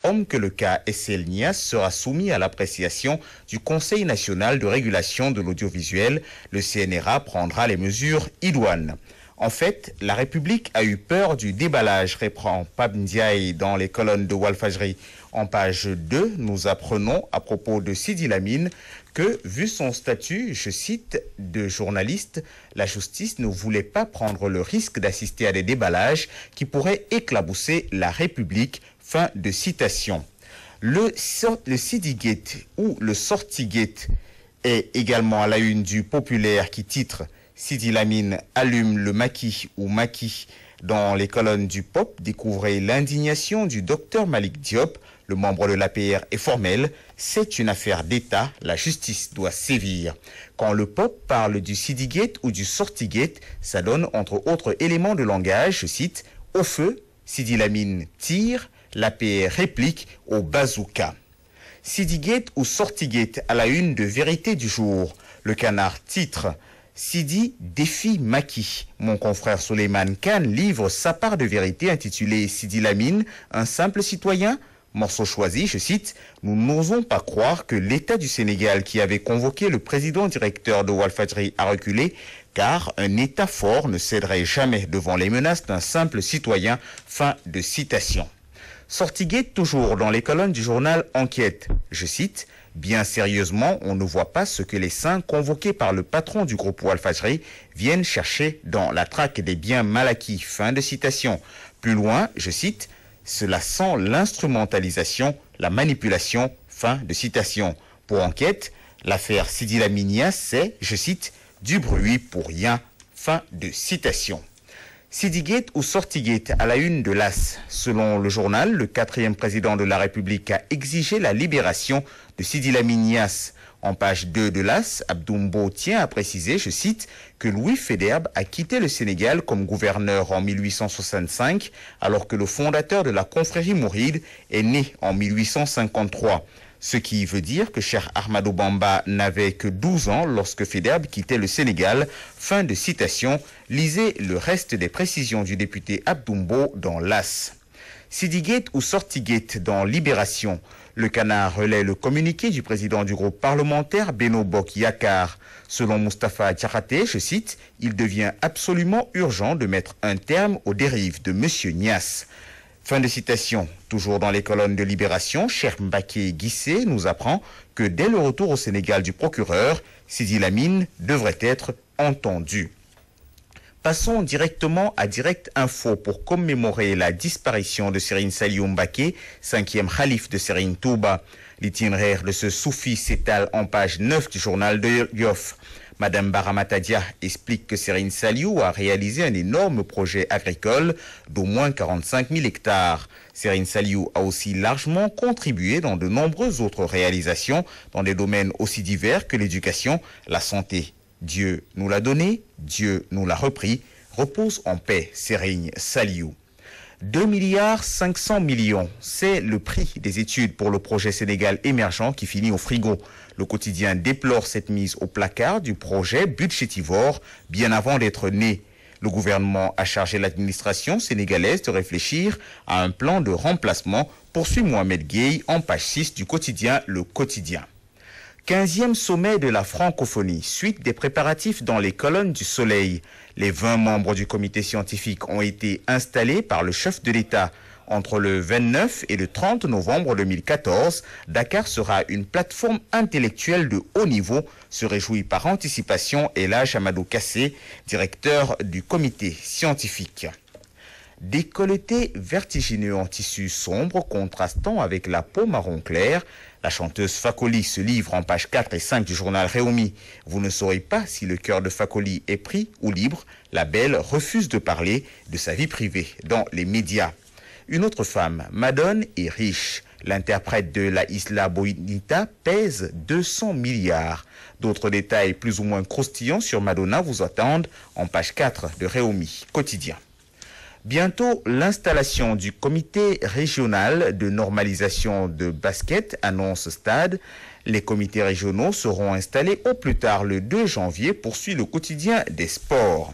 informe que le cas Essel Niasse sera soumis à l'appréciation du Conseil national de régulation de l'audiovisuel. Le CNRA prendra les mesures idoines. En fait, la République a eu peur du déballage, reprend Pape Ndiaye dans les colonnes de Walfadjri. En page 2, nous apprenons à propos de Sidi Lamine que, vu son statut, je cite, de journaliste, la justice ne voulait pas prendre le risque d'assister à des déballages qui pourraient éclabousser la République. Fin de citation. Le Sidigate ou le Sortigate est également à la une du Populaire qui titre Sidi Lamine allume le maquis ou maquis. Dans les colonnes du Pop, découvrez l'indignation du docteur Malik Diop. Le membre de l'APR est formel. C'est une affaire d'État. La justice doit sévir. Quand le Pop parle du Sidigate ou du Sortigate, ça donne entre autres éléments de langage, je cite, au feu, Sidi Lamine tire, l'APR réplique au bazooka. Sidigate ou Sortigate à la une de Vérité du jour. Le Canard titre Sidi défie Maki. Mon confrère Souleymane Khan livre sa part de vérité intitulée Sidi Lamine, un simple citoyen. Morceau choisi, je cite, nous n'osons pas croire que l'État du Sénégal qui avait convoqué le président directeur de Walfadjri a reculé, car un État fort ne céderait jamais devant les menaces d'un simple citoyen. Fin de citation. Sortigate toujours dans les colonnes du journal Enquête. Je cite, bien sérieusement, on ne voit pas ce que les 5 convoqués par le patron du groupe Walfadjri viennent chercher dans la traque des biens mal acquis. Fin de citation. Plus loin, je cite, cela sent l'instrumentalisation, la manipulation. Fin de citation. Pour Enquête, l'affaire Sidi Lamine Niasse, c'est, je cite, du bruit pour rien. Fin de citation. Sidigate ou Sortigate à la une de l'As. Selon le journal, le 4e président de la République a exigé la libération de Sidi Lamine Niasse. En page 2 de l'As, Abdoumbo tient à préciser, je cite, que Louis Faidherbe a quitté le Sénégal comme gouverneur en 1865, alors que le fondateur de la confrérie mouride est né en 1853. Ce qui veut dire que Cheikh Ahmadou Bamba n'avait que 12 ans lorsque Faidherbe quittait le Sénégal. Fin de citation. Lisez le reste des précisions du député Abdoumbo dans l'As. Sidigate ou Sortigate dans Libération. Le Canard relaie le communiqué du président du groupe parlementaire Beno Bok Yakar. Selon Moustapha Diakhaté, je cite, il devient absolument urgent de mettre un terme aux dérives de M. Niasse. Fin de citation. Toujours dans les colonnes de Libération, Cheikh Mbacké Guissé nous apprend que dès le retour au Sénégal du procureur, Sidi Lamine devrait être entendu. Passons directement à Direct Info pour commémorer la disparition de Serigne Saliou Mbacké, 5e khalife de Serigne Touba. L'itinéraire de ce soufi s'étale en page 9 du journal de Yoff. Madame Baramata Dia explique que Serigne Saliou a réalisé un énorme projet agricole d'au moins 45 000 hectares. Serigne Saliou a aussi largement contribué dans de nombreuses autres réalisations dans des domaines aussi divers que l'éducation, la santé. Dieu nous l'a donné, Dieu nous l'a repris. Repose en paix, Serigne Saliou. 2,5 milliards, c'est le prix des études pour le projet Sénégal émergent qui finit au frigo. Le quotidien déplore cette mise au placard du projet budgétivore bien avant d'être né. Le gouvernement a chargé l'administration sénégalaise de réfléchir à un plan de remplacement, poursuit Mohamed Gueye en page 6 du quotidien Le Quotidien. 15e sommet de la francophonie, suite des préparatifs dans les colonnes du Soleil. Les 20 membres du comité scientifique ont été installés par le chef de l'État. Entre le 29 et le 30 novembre 2014, Dakar sera une plateforme intellectuelle de haut niveau, se réjouit par anticipation Elhadj Amadou Kassé, directeur du comité scientifique. Décolleté vertigineux en tissu sombre contrastant avec la peau marron clair, la chanteuse Fakoli se livre en page 4 et 5 du journal Réumi. Vous ne saurez pas si le cœur de Fakoli est pris ou libre. La belle refuse de parler de sa vie privée dans les médias. Une autre femme, Madone, est riche. L'interprète de La Isla Bonita pèse 200 milliards. D'autres détails plus ou moins croustillants sur Madonna vous attendent en page 4 de Réumi quotidien. Bientôt, l'installation du comité régional de normalisation de basket annonce Stade. Les comités régionaux seront installés au plus tard le 2 janvier, poursuit le quotidien des sports.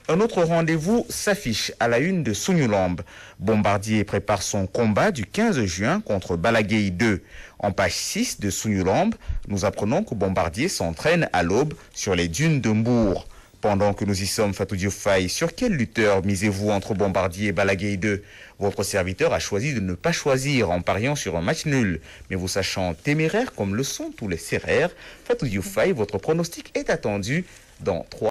Un autre rendez-vous s'affiche à la une de Sunulambe. Bombardier prépare son combat du 15 juin contre Balaguer 2. En page 6 de Sunulambe, nous apprenons que Bombardier s'entraîne à l'aube sur les dunes de Mbour. Pendant que nous y sommes, Fatou Diofaye, sur quel lutteur misez-vous entre Bombardier et Balaguer 2? Votre serviteur a choisi de ne pas choisir en pariant sur un match nul. Mais vous sachant téméraire comme le sont tous les Sérères, Fatou Diofaye, votre pronostic est attendu dans 3